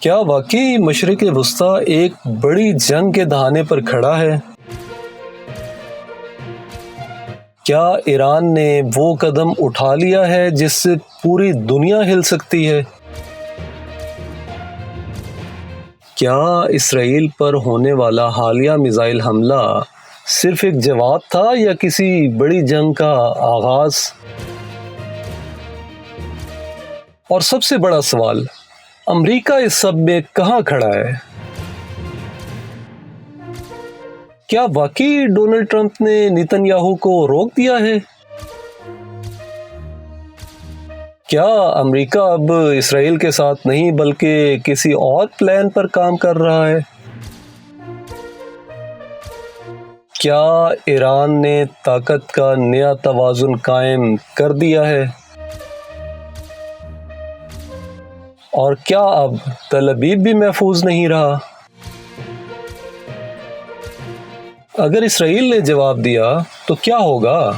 کیا واقعی مشرق وسطیٰ ایک بڑی جنگ کے دہانے پر کھڑا ہے؟ کیا ایران نے وہ قدم اٹھا لیا ہے جس سے پوری دنیا ہل سکتی ہے؟ کیا اسرائیل پر ہونے والا حالیہ میزائل حملہ صرف ایک جواب تھا یا کسی بڑی جنگ کا آغاز؟ اور سب سے بڑا سوال، امریکہ اس سب میں کہاں کھڑا ہے؟ کیا واقعی ڈونلڈ ٹرمپ نے نیتن یاہو کو روک دیا ہے؟ کیا امریکہ اب اسرائیل کے ساتھ نہیں بلکہ کسی اور پلان پر کام کر رہا ہے؟ کیا ایران نے طاقت کا نیا توازن قائم کر دیا ہے؟ اور کیا اب تل ابیب بھی محفوظ نہیں رہا؟ اگر اسرائیل نے جواب دیا تو کیا ہوگا؟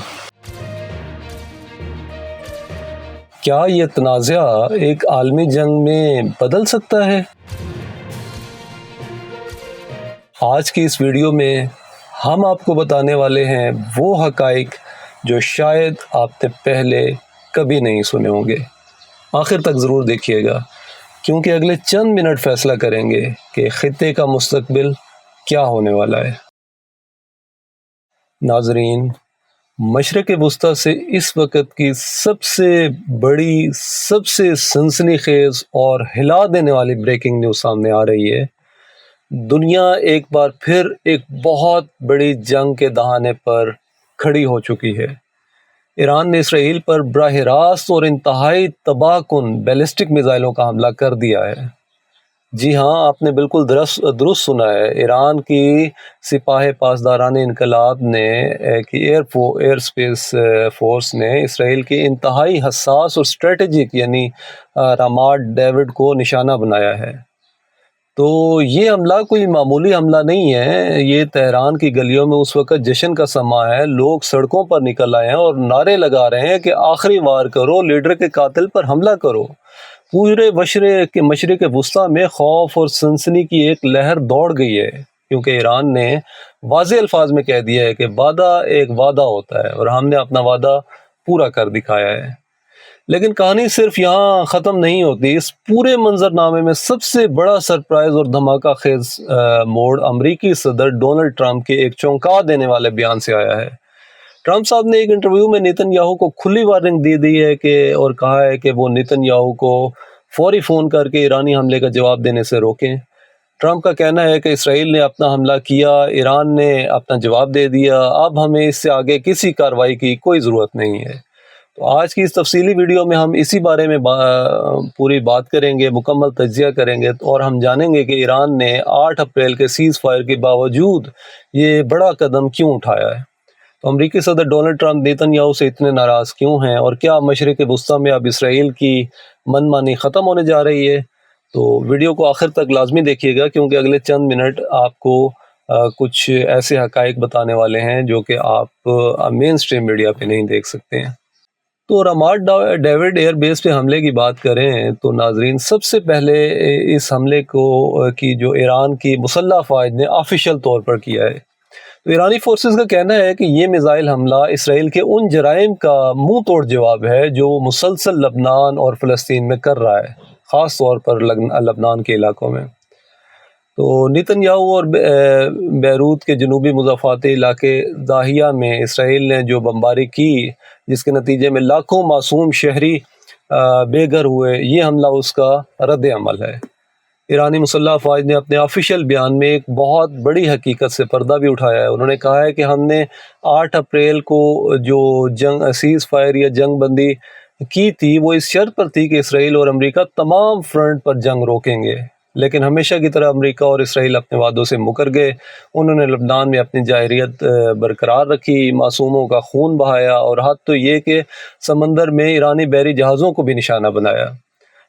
کیا یہ تنازع ایک عالمی جنگ میں بدل سکتا ہے؟ آج کی اس ویڈیو میں ہم آپ کو بتانے والے ہیں وہ حقائق جو شاید آپ نے پہلے کبھی نہیں سنے ہوں گے۔ آخر تک ضرور دیکھیے گا، کیونکہ اگلے چند منٹ فیصلہ کریں گے کہ خطے کا مستقبل کیا ہونے والا ہے۔ ناظرین، مشرق وسطیٰ سے اس وقت کی سب سے بڑی، سب سے سنسنی خیز اور ہلا دینے والی بریکنگ نیوز سامنے آ رہی ہے۔ دنیا ایک بار پھر ایک بہت بڑی جنگ کے دہانے پر کھڑی ہو چکی ہے۔ ایران نے اسرائیل پر براہ راست اور انتہائی تباہ کن بیلسٹک میزائلوں کا حملہ کر دیا ہے۔ جی ہاں، آپ نے بالکل درست سنا ہے۔ ایران کی سپاہ پاسداران انقلاب نے ایئر اسپیس فورس نے اسرائیل کی انتہائی حساس اور اسٹریٹجک یعنی راماٹ ڈیوڈ کو نشانہ بنایا ہے۔ تو یہ حملہ کوئی معمولی حملہ نہیں ہے، یہ تہران کی گلیوں میں اس وقت جشن کا سماں ہے۔ لوگ سڑکوں پر نکل آئے ہیں اور نعرے لگا رہے ہیں کہ آخری وار کرو، لیڈر کے قاتل پر حملہ کرو۔ پورے مشرق وسطیٰ میں خوف اور سنسنی کی ایک لہر دوڑ گئی ہے، کیونکہ ایران نے واضح الفاظ میں کہہ دیا ہے کہ وعدہ ایک وعدہ ہوتا ہے اور ہم نے اپنا وعدہ پورا کر دکھایا ہے۔ لیکن کہانی صرف یہاں ختم نہیں ہوتی۔ اس پورے منظرنامے میں سب سے بڑا سرپرائز اور دھماکہ خیز موڑ امریکی صدر ڈونلڈ ٹرمپ کے ایک چونکا دینے والے بیان سے آیا ہے۔ ٹرمپ صاحب نے ایک انٹرویو میں نیتن یاہو کو کھلی وارننگ دی ہے اور کہا ہے کہ وہ نیتن یاہو کو فوری فون کر کے ایرانی حملے کا جواب دینے سے روکیں۔ ٹرمپ کا کہنا ہے کہ اسرائیل نے اپنا حملہ کیا، ایران نے اپنا جواب دے دیا، اب ہمیں اس سے آگے کسی کارروائی کی کوئی ضرورت نہیں ہے۔ تو آج کی اس تفصیلی ویڈیو میں ہم اسی بارے میں پوری بات کریں گے، مکمل تجزیہ کریں گے اور ہم جانیں گے کہ ایران نے 8 اپریل کے سیز فائر کے باوجود یہ بڑا قدم کیوں اٹھایا ہے۔ تو امریکی صدر ڈونلڈ ٹرمپ نیتن یاہو سے اتنے ناراض کیوں ہیں، اور کیا مشرق وسطیٰ میں اب اسرائیل کی من مانی ختم ہونے جا رہی ہے؟ تو ویڈیو کو آخر تک لازمی دیکھیے گا، کیونکہ اگلے چند منٹ آپ کو کچھ ایسے حقائق بتانے والے ہیں جو کہ آپ مین سٹریم میڈیا پہ نہیں دیکھ سکتے ہیں۔ تو راماٹ ڈیوڈ ایئر بیس پہ حملے کی بات کریں تو ناظرین، سب سے پہلے اس حملے کی جو ایران کی مسلح افواج نے آفیشیل طور پر کیا ہے۔ تو ایرانی فورسز کا کہنا ہے کہ یہ میزائل حملہ اسرائیل کے ان جرائم کا منہ توڑ جواب ہے جو مسلسل لبنان اور فلسطین میں کر رہا ہے، خاص طور پر لبنان کے علاقوں میں۔ تو نیتن یاہو اور بیروت کے جنوبی مضافاتی علاقے داہیہ میں اسرائیل نے جو بمباری کی، جس کے نتیجے میں لاکھوں معصوم شہری بے گھر ہوئے، یہ حملہ اس کا رد عمل ہے۔ ایرانی مسلح افواج نے اپنے آفیشیل بیان میں ایک بہت بڑی حقیقت سے پردہ بھی اٹھایا ہے۔ انہوں نے کہا ہے کہ ہم نے 8 اپریل کو جو سیز فائر یا جنگ بندی کی تھی، وہ اس شرط پر تھی کہ اسرائیل اور امریکہ تمام فرنٹ پر جنگ روکیں گے، لیکن ہمیشہ کی طرح امریکہ اور اسرائیل اپنے وعدوں سے مکر گئے۔ انہوں نے لبنان میں اپنی جارحیت برقرار رکھی، معصوموں کا خون بہایا اور حد تو یہ کہ سمندر میں ایرانی بحری جہازوں کو بھی نشانہ بنایا۔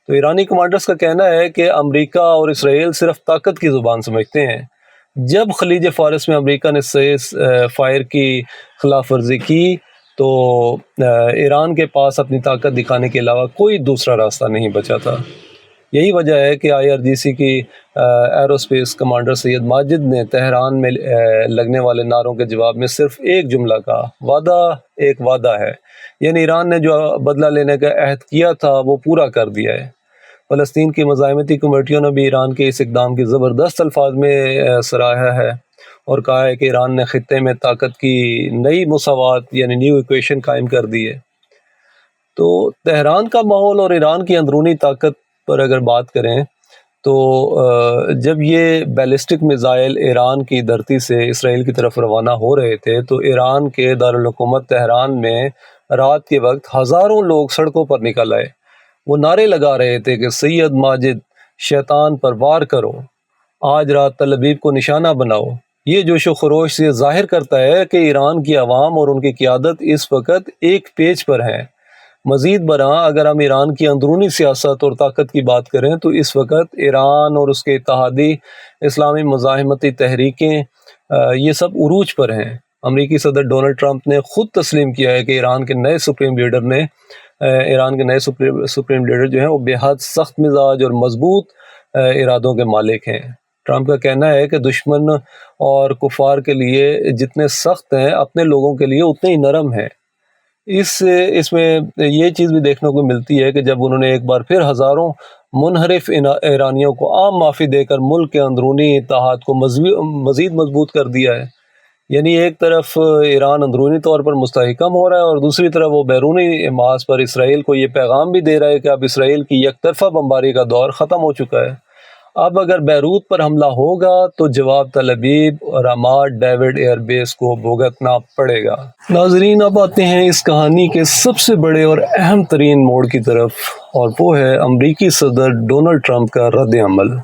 تو ایرانی کمانڈرز کا کہنا ہے کہ امریکہ اور اسرائیل صرف طاقت کی زبان سمجھتے ہیں۔ جب خلیج فارس میں امریکہ نے سیز فائر کی خلاف ورزی کی تو ایران کے پاس اپنی طاقت دکھانے کے علاوہ کوئی دوسرا راستہ نہیں بچا تھا۔ یہی وجہ ہے کہ IRGC کی ایروسپیس کمانڈر سید ماجد نے تہران میں لگنے والے نعروں کے جواب میں صرف ایک جملہ کہا: وعدہ ایک وعدہ ہے، یعنی ایران نے جو بدلہ لینے کا عہد کیا تھا وہ پورا کر دیا ہے۔ فلسطین کی مزاحمتی کمیٹیوں نے بھی ایران کے اس اقدام کی زبردست الفاظ میں سراہا ہے اور کہا ہے کہ ایران نے خطے میں طاقت کی نئی مساوات یعنی نیو ایکویشن قائم کر دی ہے۔ تو تہران کا ماحول اور ایران کی اندرونی طاقت پر اگر بات کریں تو جب یہ بیلسٹک میزائل ایران کی دھرتی سے اسرائیل کی طرف روانہ ہو رہے تھے تو ایران کے دارالحکومت تہران میں رات کے وقت ہزاروں لوگ سڑکوں پر نکل آئے۔ وہ نعرے لگا رہے تھے کہ سید ماجد، شیطان پر وار کرو، آج رات تل ابیب کو نشانہ بناؤ۔ یہ جوش و خروش سے ظاہر کرتا ہے کہ ایران کی عوام اور ان کی قیادت اس وقت ایک پیج پر ہیں۔ مزید برآں اگر ہم ایران کی اندرونی سیاست اور طاقت کی بات کریں تو اس وقت ایران اور اس کے اتحادی اسلامی مزاحمتی تحریکیں یہ سب عروج پر ہیں۔ امریکی صدر ڈونلڈ ٹرمپ نے خود تسلیم کیا ہے کہ ایران کے نئے سپریم لیڈر جو ہیں وہ بے حد سخت مزاج اور مضبوط ارادوں کے مالک ہیں۔ ٹرمپ کا کہنا ہے کہ دشمن اور کفار کے لیے جتنے سخت ہیں اپنے لوگوں کے لیے اتنے ہی نرم ہیں۔ اس میں یہ چیز بھی دیکھنے کو ملتی ہے کہ جب انہوں نے ایک بار پھر ہزاروں منحرف ایرانیوں کو عام معافی دے کر ملک کے اندرونی اتحاد کو مزید مضبوط کر دیا ہے، یعنی ایک طرف ایران اندرونی طور پر مستحکم ہو رہا ہے اور دوسری طرف وہ بیرونی محاذ پر اسرائیل کو یہ پیغام بھی دے رہا ہے کہ اب اسرائیل کی یک طرفہ بمباری کا دور ختم ہو چکا ہے۔ اب اگر بیروت پر حملہ ہوگا تو جواب تل ابیب اور رامات ڈیوڈ ایئر بیس کو بھگتنا پڑے گا۔ ناظرین، اب آتے ہیں اس کہانی کے سب سے بڑے اور اہم ترین موڑ کی طرف، اور وہ ہے امریکی صدر ڈونلڈ ٹرمپ کا رد عمل۔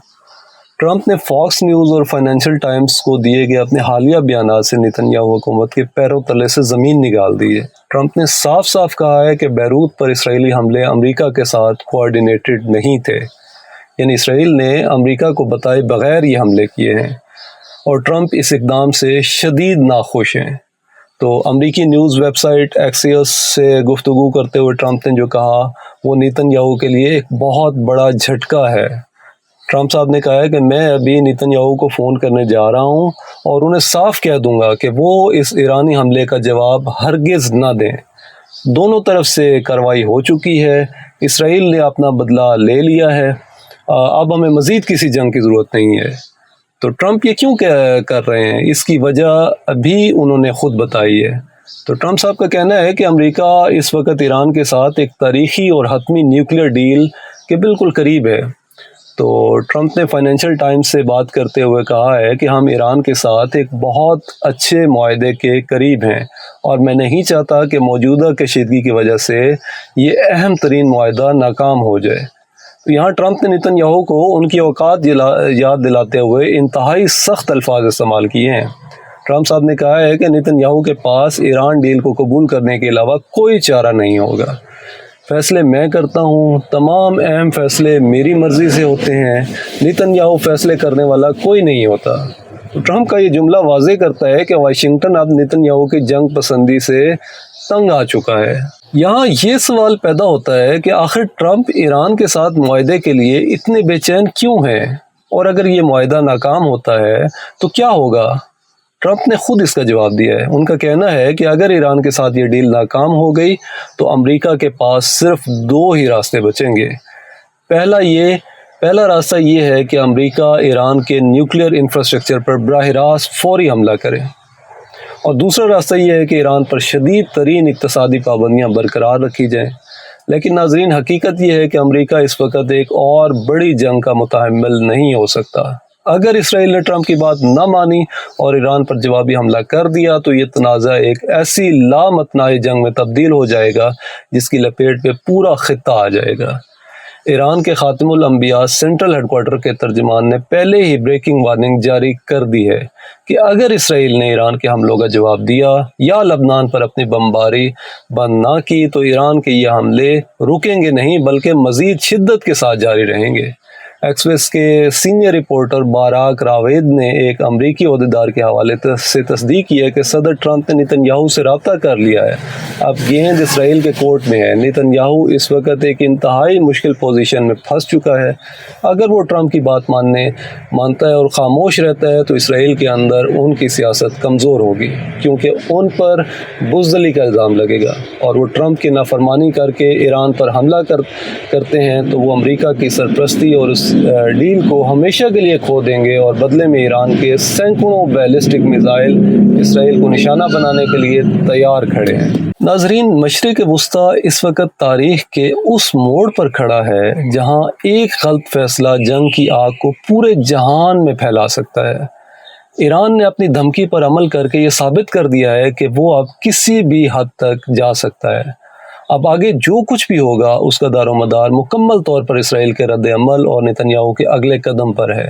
ٹرمپ نے فاکس نیوز اور فائنینشل ٹائمز کو دیے گئے اپنے حالیہ بیانات سے نیتن یاہو حکومت کے پیروں تلے سے زمین نکال دی ہے۔ ٹرمپ نے صاف صاف کہا ہے کہ بیروت پر اسرائیلی حملے امریکہ کے ساتھ کوآرڈینیٹڈ نہیں تھے، یعنی اسرائیل نے امریکہ کو بتائے بغیر یہ حملے کیے ہیں، اور ٹرمپ اس اقدام سے شدید ناخوش ہیں۔ تو امریکی نیوز ویب سائٹ ایکسیوس سے گفتگو کرتے ہوئے ٹرمپ نے جو کہا وہ نیتن یاہو کے لیے ایک بہت بڑا جھٹکا ہے۔ ٹرمپ صاحب نے کہا ہے کہ میں ابھی نیتن یاہو کو فون کرنے جا رہا ہوں اور انہیں صاف کہہ دوں گا کہ وہ اس ایرانی حملے کا جواب ہرگز نہ دیں۔ دونوں طرف سے کارروائی ہو چکی ہے، اسرائیل نے اپنا بدلہ لے لیا ہے، اب ہمیں مزید کسی جنگ کی ضرورت نہیں ہے۔ تو ٹرمپ یہ کیوں کر رہے ہیں، اس کی وجہ ابھی انہوں نے خود بتائی ہے۔ تو ٹرمپ صاحب کا کہنا ہے کہ امریکہ اس وقت ایران کے ساتھ ایک تاریخی اور حتمی نیوکلیئر ڈیل کے بالکل قریب ہے۔ تو ٹرمپ نے فائنینشل ٹائمز سے بات کرتے ہوئے کہا ہے کہ ہم ایران کے ساتھ ایک بہت اچھے معاہدے کے قریب ہیں اور میں نہیں چاہتا کہ موجودہ کشیدگی کی وجہ سے یہ اہم ترین معاہدہ ناکام ہو جائے۔ تو یہاں ٹرمپ نے نیتن یاہو کو ان کی اوقات یاد دلاتے ہوئے انتہائی سخت الفاظ استعمال کیے ہیں۔ ٹرمپ صاحب نے کہا ہے کہ نیتن یاہو کے پاس ایران ڈیل کو قبول کرنے کے علاوہ کوئی چارہ نہیں ہوگا۔ فیصلے میں کرتا ہوں، تمام اہم فیصلے میری مرضی سے ہوتے ہیں، نیتن یاہو فیصلے کرنے والا کوئی نہیں ہوتا۔ تو ٹرمپ کا یہ جملہ واضح کرتا ہے کہ واشنگٹن اب نیتن یاہو کی جنگ پسندی سے تنگ آ چکا ہے۔ یہاں یہ سوال پیدا ہوتا ہے کہ آخر ٹرمپ ایران کے ساتھ معاہدے کے لیے اتنے بے چین کیوں ہیں، اور اگر یہ معاہدہ ناکام ہوتا ہے تو کیا ہوگا؟ ٹرمپ نے خود اس کا جواب دیا ہے۔ ان کا کہنا ہے کہ اگر ایران کے ساتھ یہ ڈیل ناکام ہو گئی تو امریکہ کے پاس صرف دو ہی راستے بچیں گے۔ پہلا راستہ یہ ہے کہ امریکہ ایران کے نیوکلیئر انفراسٹرکچر پر براہ راست فوری حملہ کرے، اور دوسرا راستہ یہ ہے کہ ایران پر شدید ترین اقتصادی پابندیاں برقرار رکھی جائیں۔ لیکن ناظرین، حقیقت یہ ہے کہ امریکہ اس وقت ایک اور بڑی جنگ کا متحمل نہیں ہو سکتا۔ اگر اسرائیل نے ٹرمپ کی بات نہ مانی اور ایران پر جوابی حملہ کر دیا تو یہ تنازع ایک ایسی لامتناہی جنگ میں تبدیل ہو جائے گا جس کی لپیٹ پہ پورا خطہ آ جائے گا۔ ایران کے خاتم الانبیاء سینٹرل ہیڈ کوارٹر کے ترجمان نے پہلے ہی بریکنگ وارننگ جاری کر دی ہے کہ اگر اسرائیل نے ایران کے حملوں کا جواب دیا یا لبنان پر اپنی بمباری بند نہ کی تو ایران کے یہ حملے رکیں گے نہیں بلکہ مزید شدت کے ساتھ جاری رہیں گے۔ ایکسپریس کے سینئر رپورٹر باراک راوید نے ایک امریکی عہدیدار کے حوالے سے تصدیق کی ہے کہ صدر ٹرمپ نے نیتن یاہو سے رابطہ کر لیا ہے۔ اب گیند اسرائیل کے کورٹ میں ہے۔ نیتن یاہو اس وقت ایک انتہائی مشکل پوزیشن میں پھنس چکا ہے۔ اگر وہ ٹرمپ کی بات مانتا ہے اور خاموش رہتا ہے تو اسرائیل کے اندر ان کی سیاست کمزور ہوگی، کیونکہ ان پر بزدلی کا الزام لگے گا، اور وہ ٹرمپ کی نافرمانی کر کے ایران پر حملہ کرتے ہیں تو وہ امریکہ کی سرپرستی اور اس ڈیل کو ہمیشہ کے لیے کھو دیں گے، اور بدلے میں ایران کے سینکڑوں بیلسٹک میزائل اسرائیل کو نشانہ بنانے کے لیے تیار کھڑے ہیں۔ ناظرین، مشرق وسطیٰ اس وقت تاریخ کے اس موڑ پر کھڑا ہے جہاں ایک غلط فیصلہ جنگ کی آگ کو پورے جہان میں پھیلا سکتا ہے۔ ایران نے اپنی دھمکی پر عمل کر کے یہ ثابت کر دیا ہے کہ وہ اب کسی بھی حد تک جا سکتا ہے۔ اب آگے جو کچھ بھی ہوگا اس کا دار و مدار مکمل طور پر اسرائیل کے رد عمل اور نیتن یاہو کے اگلے قدم پر ہے۔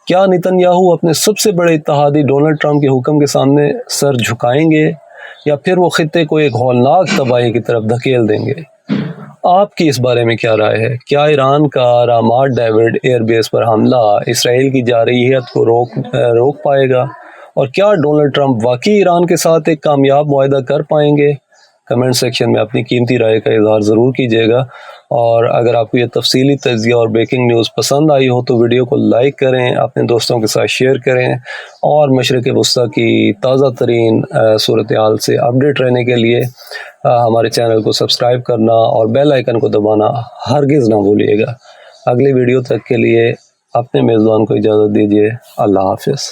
کیا نیتن یاہو اپنے سب سے بڑے اتحادی ڈونلڈ ٹرمپ کے حکم کے سامنے سر جھکائیں گے، یا پھر وہ خطے کو ایک ہولناک تباہی کی طرف دھکیل دیں گے؟ آپ کی اس بارے میں کیا رائے ہے؟ کیا ایران کا رامات ڈیوڈ ایئر بیس پر حملہ اسرائیل کی جارحیت کو روک پائے گا؟ اور کیا ڈونلڈ ٹرمپ واقعی ایران کے ساتھ ایک کامیاب معاہدہ کر پائیں گے؟ کمنٹ سیکشن میں اپنی قیمتی رائے کا اظہار ضرور کیجیے گا، اور اگر آپ کو یہ تفصیلی تجزیہ اور بریکنگ نیوز پسند آئی ہو تو ویڈیو کو لائک کریں، اپنے دوستوں کے ساتھ شیئر کریں، اور مشرق وسطیٰ کی تازہ ترین صورتحال سے اپڈیٹ رہنے کے لیے ہمارے چینل کو سبسکرائب کرنا اور بیل آئیکن کو دبانا ہرگز نہ بھولیے گا۔ اگلی ویڈیو تک کے لیے اپنے میزبان کو اجازت دیجیے۔ اللہ حافظ۔